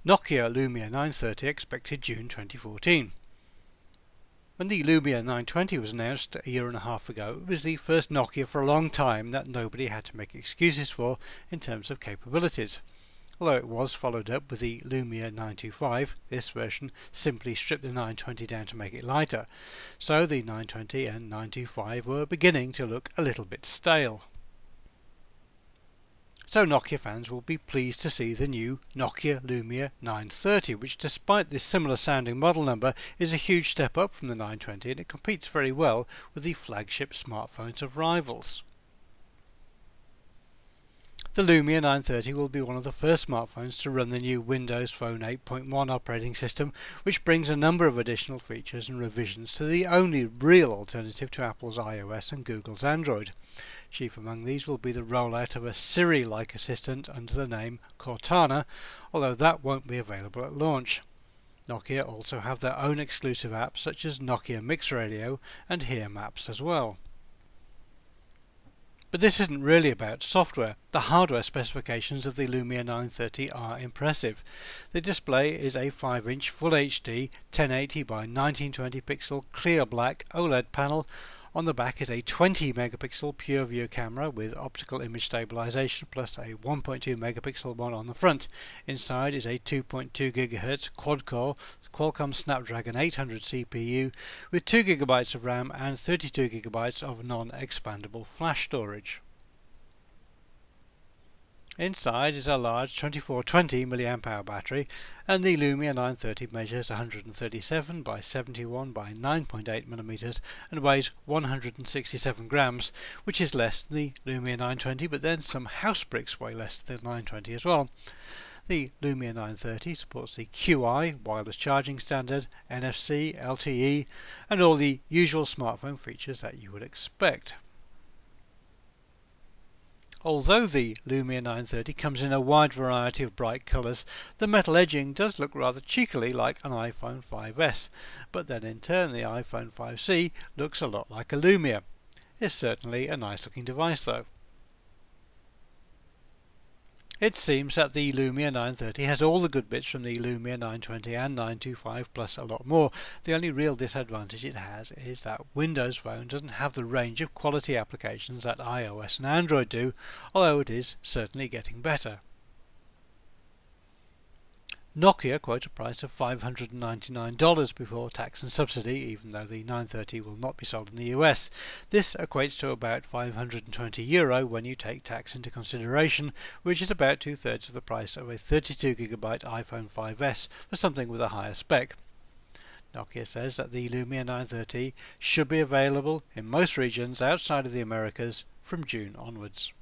Nokia Lumia 930 expected June 2014. When the Lumia 920 was announced a year and a half ago, it was the first Nokia for a long time that nobody had to make excuses for in terms of capabilities. Although it was followed up with the Lumia 925, this version simply stripped the 920 down to make it lighter, so the 920 and 925 were beginning to look a little bit stale. So Nokia fans will be pleased to see the new Nokia Lumia 930, which despite this similar sounding model number is a huge step up from the 920, and it competes very well with the flagship smartphones of rivals. The Lumia 930 will be one of the first smartphones to run the new Windows Phone 8.1 operating system, which brings a number of additional features and revisions to the only real alternative to Apple's iOS and Google's Android. Chief among these will be the rollout of a Siri-like assistant under the name Cortana, although that won't be available at launch. Nokia also have their own exclusive apps such as Nokia Mix Radio and Here Maps as well. But this isn't really about software. The hardware specifications of the Lumia 930 are impressive. The display is a 5-inch Full HD 1080 by 1920 pixel clear black OLED panel. On the back is a 20 megapixel PureView camera with optical image stabilization plus a 1.2 megapixel one on the front. Inside is a 2.2 GHz quad-core Qualcomm Snapdragon 800 CPU with 2 GB of RAM and 32 GB of non-expandable flash storage. Inside is a large 2420 mAh battery, and the Lumia 930 measures 137 by 71 by 9.8 mm and weighs 167 grams, which is less than the Lumia 920, but then some house bricks weigh less than the 920 as well. The Lumia 930 supports the QI wireless charging standard, NFC, LTE, and all the usual smartphone features that you would expect. Although the Lumia 930 comes in a wide variety of bright colours, the metal edging does look rather cheekily like an iPhone 5S, but then in turn the iPhone 5C looks a lot like a Lumia. It's certainly a nice looking device though. It seems that the Lumia 930 has all the good bits from the Lumia 920 and 925 plus a lot more. The only real disadvantage it has is that Windows Phone doesn't have the range of quality applications that iOS and Android do, although it is certainly getting better. Nokia quote a price of $599 before tax and subsidy, even though the 930 will not be sold in the US. This equates to about €520 when you take tax into consideration, which is about 2/3 of the price of a 32GB iPhone 5S for something with a higher spec. Nokia says that the Lumia 930 should be available in most regions outside of the Americas from June onwards.